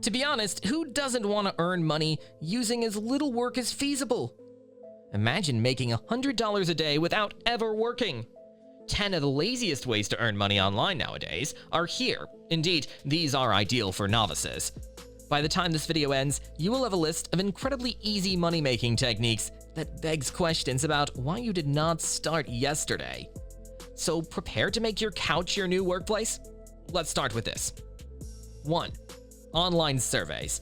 To be honest, who doesn't want to earn money using as little work as feasible? Imagine making $100 a day without ever working. 10 of the laziest ways to earn money online nowadays are here. Indeed, these are ideal for novices. By the time this video ends, you will have a list of incredibly easy money-making techniques that begs questions about why you did not start yesterday. So prepare to make your couch your new workplace? Let's start with this. 1. Online surveys.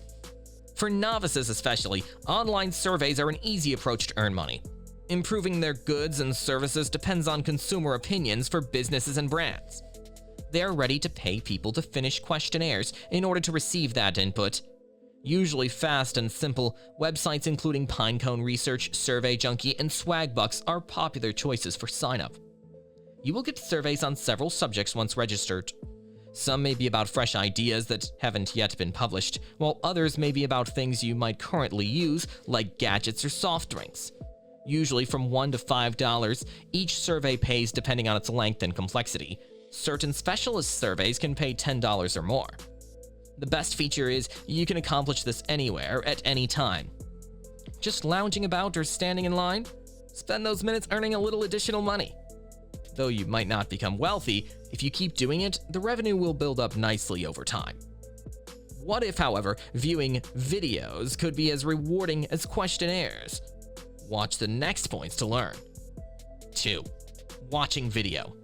For novices especially, online surveys are an easy approach to earn money. Improving their goods and services depends on consumer opinions for businesses and brands. They are ready to pay people to finish questionnaires in order to receive that input. Usually fast and simple, websites including Pinecone Research, Survey Junkie, and Swagbucks are popular choices for sign-up. You will get surveys on several subjects once registered. Some may be about fresh ideas that haven't yet been published, while others may be about things you might currently use, like gadgets or soft drinks. Usually from $1 to $5, each survey pays depending on its length and complexity. Certain specialist surveys can pay $10 or more. The best feature is you can accomplish this anywhere at any time. Just lounging about or standing in line? Spend those minutes earning a little additional money. Though you might not become wealthy, if you keep doing it, the revenue will build up nicely over time. What if, however, viewing videos could be as rewarding as questionnaires? Watch the next points to learn. 2. Watching video.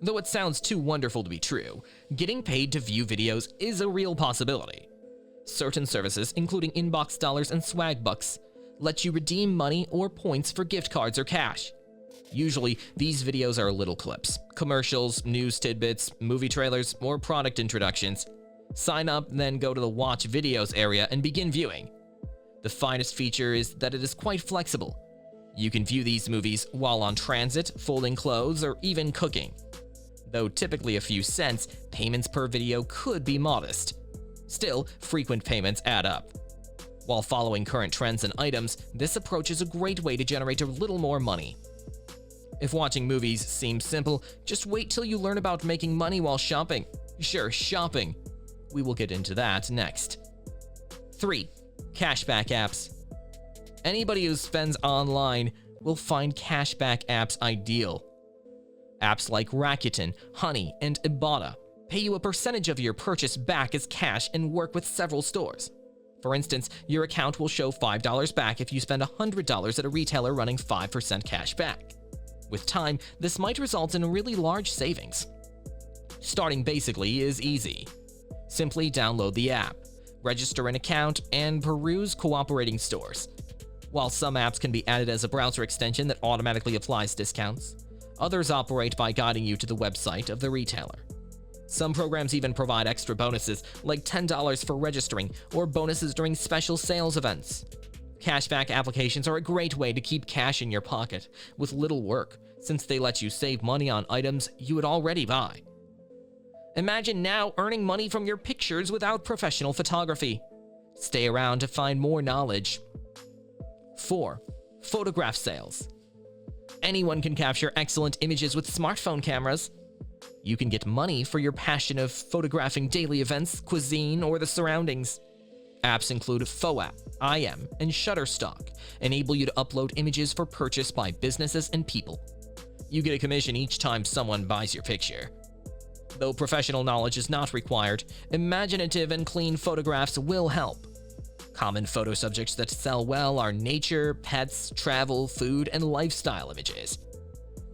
Though it sounds too wonderful to be true, getting paid to view videos is a real possibility. Certain services, including Inbox Dollars and Swagbucks, let you redeem money or points for gift cards or cash. Usually, these videos are little clips, commercials, news tidbits, movie trailers, or product introductions. Sign up, then go to the Watch Videos area and begin viewing. The finest feature is that it is quite flexible. You can view these movies while on transit, folding clothes, or even cooking. Though typically a few cents, payments per video could be modest. Still, frequent payments add up. While following current trends and items, this approach is a great way to generate a little more money. If watching movies seems simple, just wait till you learn about making money while shopping. Sure, shopping. We will get into that next. 3. Cashback apps. Anybody who spends online will find cashback apps ideal. Apps like Rakuten, Honey, and Ibotta pay you a percentage of your purchase back as cash and work with several stores. For instance, your account will show $5 back if you spend $100 at a retailer running 5% cash back. With time, this might result in really large savings. Starting basically is easy. Simply download the app, register an account, and peruse cooperating stores. While some apps can be added as a browser extension that automatically applies discounts, others operate by guiding you to the website of the retailer. Some programs even provide extra bonuses, like $10 for registering or bonuses during special sales events. Cashback applications are a great way to keep cash in your pocket with little work, since they let you save money on items you would already buy. Imagine now earning money from your pictures without professional photography. Stay around to find more knowledge. 4. Photograph sales. Anyone can capture excellent images with smartphone cameras. You can get money for your passion of photographing daily events, cuisine, or the surroundings. Apps include PhoApp, IM, and Shutterstock enable you to upload images for purchase by businesses and people. You get a commission each time someone buys your picture. Though professional knowledge is not required, imaginative and clean photographs will help. Common photo subjects that sell well are nature, pets, travel, food, and lifestyle images.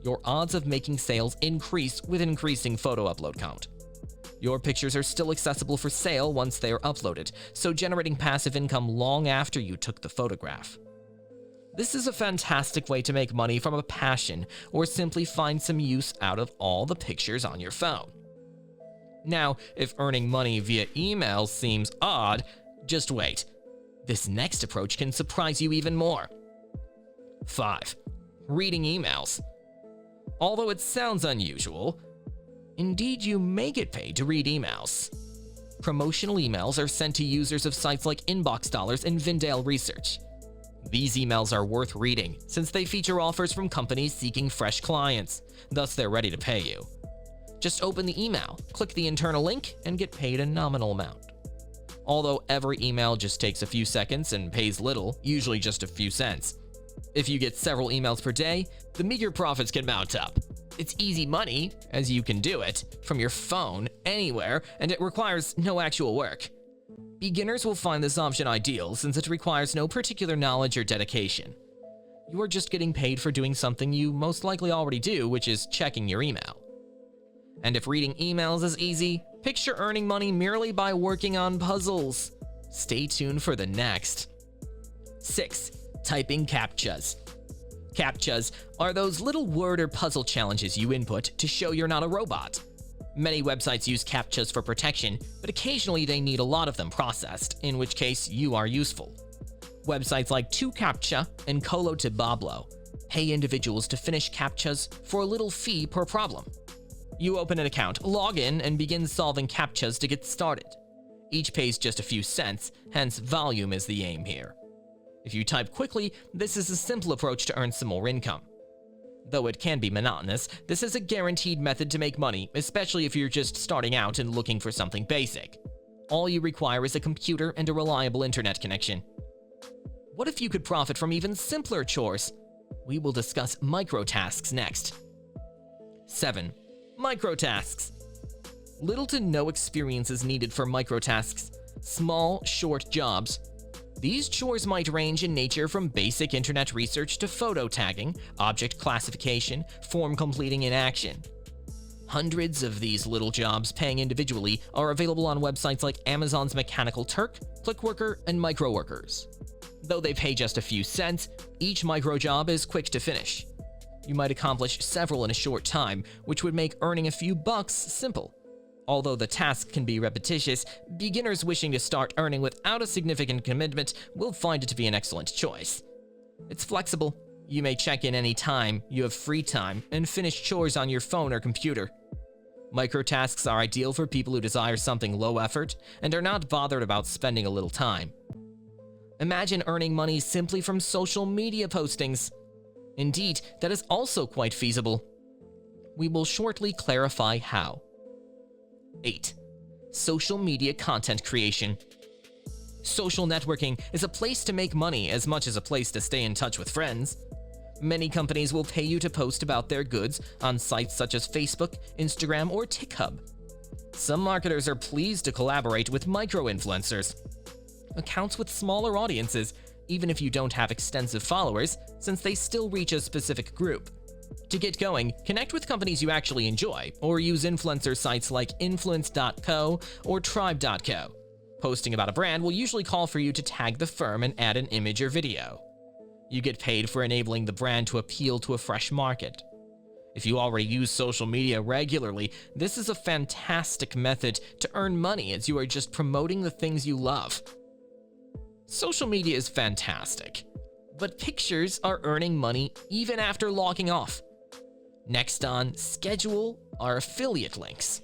Your odds of making sales increase with increasing photo upload count. Your pictures are still accessible for sale once they are uploaded, so generating passive income long after you took the photograph. This is a fantastic way to make money from a passion or simply find some use out of all the pictures on your phone. Now, if earning money via email seems odd, just wait. This next approach can surprise you even more. 5. Reading emails. Although it sounds unusual, indeed you may get paid to read emails. Promotional emails are sent to users of sites like Inbox Dollars and Vindale Research. These emails are worth reading since they feature offers from companies seeking fresh clients, thus they're ready to pay you. Just open the email, click the internal link, and get paid a nominal amount. although every email just takes a few seconds and pays little, usually just a few cents. If you get several emails per day, the meager profits can mount up. It's easy money, as you can do it from your phone, anywhere, and it requires no actual work. Beginners will find this option ideal since it requires no particular knowledge or dedication. You are just getting paid for doing something you most likely already do, which is checking your email. And if reading emails is easy, picture earning money merely by working on puzzles. Stay tuned for the next. 6. Typing CAPTCHAs. CAPTCHAs are those little word or puzzle challenges you input to show you're not a robot. Many websites use CAPTCHAs for protection, but occasionally they need a lot of them processed, in which case you are useful. Websites like 2CAPTCHA and Colo Tibablo pay individuals to finish CAPTCHAs for a little fee per problem. You open an account, log in, and begin solving CAPTCHAs to get started. Each pays just a few cents, hence volume is the aim here. If you type quickly, this is a simple approach to earn some more income. Though it can be monotonous, this is a guaranteed method to make money, especially if you're just starting out and looking for something basic. All you require is a computer and a reliable internet connection. What if you could profit from even simpler chores? We will discuss microtasks next. 7. Microtasks. Little to no experience is needed for microtasks, small, short jobs. These chores might range in nature from basic internet research to photo tagging, object classification, form completing in action. Hundreds of these little jobs paying individually are available on websites like Amazon's Mechanical Turk, Clickworker, and Microworkers. Though they pay just a few cents, each micro job is quick to finish. You might accomplish several in a short time, which would make earning a few bucks simple. Although the task can be repetitious, beginners wishing to start earning without a significant commitment will find it to be an excellent choice. It's flexible. You may check in any time you have free time and finish chores on your phone or computer. Microtasks are ideal for people who desire something low effort and are not bothered about spending a little time. Imagine earning money simply from social media postings. Indeed, that is also quite feasible. We will shortly clarify how. 8. Social media content creation. Social networking is a place to make money as much as a place to stay in touch with friends. Many companies will pay you to post about their goods on sites such as Facebook, Instagram, or TikHub. Some marketers are pleased to collaborate with micro-influencers, accounts with smaller audiences, even if you don't have extensive followers, since they still reach a specific group. To get going, connect with companies you actually enjoy, or use influencer sites like influence.co or tribe.co. Posting about a brand will usually call for you to tag the firm and add an image or video. You get paid for enabling the brand to appeal to a fresh market. If you already use social media regularly, this is a fantastic method to earn money as you are just promoting the things you love. Social media is fantastic, but pictures are earning money even after logging off. Next on schedule are affiliate links.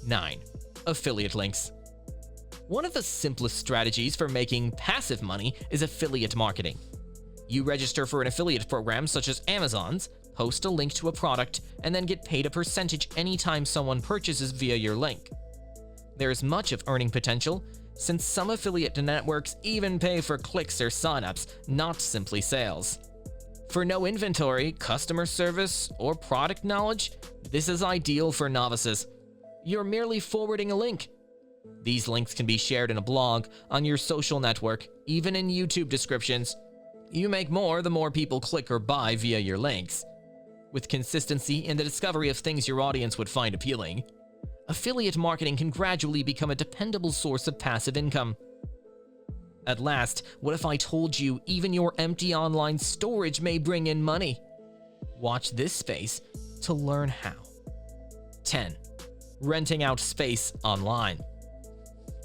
9. Affiliate links. One of the simplest strategies for making passive money is affiliate marketing. You register for an affiliate program such as Amazon's, post a link to a product, and then get paid a percentage anytime someone purchases via your link. There is much of earning potential, since some affiliate networks even pay for clicks or signups, not simply sales. For no inventory, customer service, or product knowledge, this is ideal for novices. You're merely forwarding a link. These links can be shared in a blog, on your social network, even in YouTube descriptions. You make more the more people click or buy via your links. With consistency and the discovery of things your audience would find appealing, affiliate marketing can gradually become a dependable source of passive income. At last, what if I told you even your empty online storage may bring in money? Watch this space to learn how. 10. Renting out space online.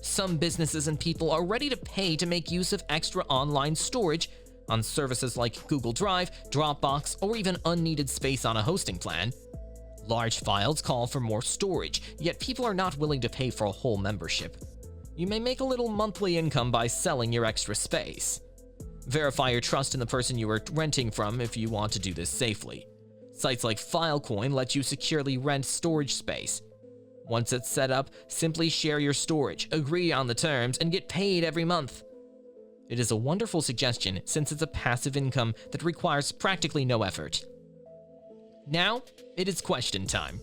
Some businesses and people are ready to pay to make use of extra online storage on services like Google Drive, Dropbox, or even unneeded space on a hosting plan. Large files call for more storage, yet people are not willing to pay for a whole membership. You may make a little monthly income by selling your extra space. Verify your trust in the person you are renting from if you want to do this safely. Sites like Filecoin let you securely rent storage space. Once it's set up, simply share your storage, agree on the terms, and get paid every month. It is a wonderful suggestion since it's a passive income that requires practically no effort. Now, it is question time.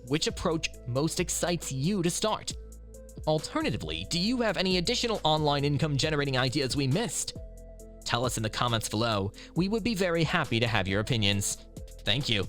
Which approach most excites you to start? Alternatively, do you have any additional online income generating ideas we missed? Tell us in the comments below. We would be very happy to have your opinions. Thank you.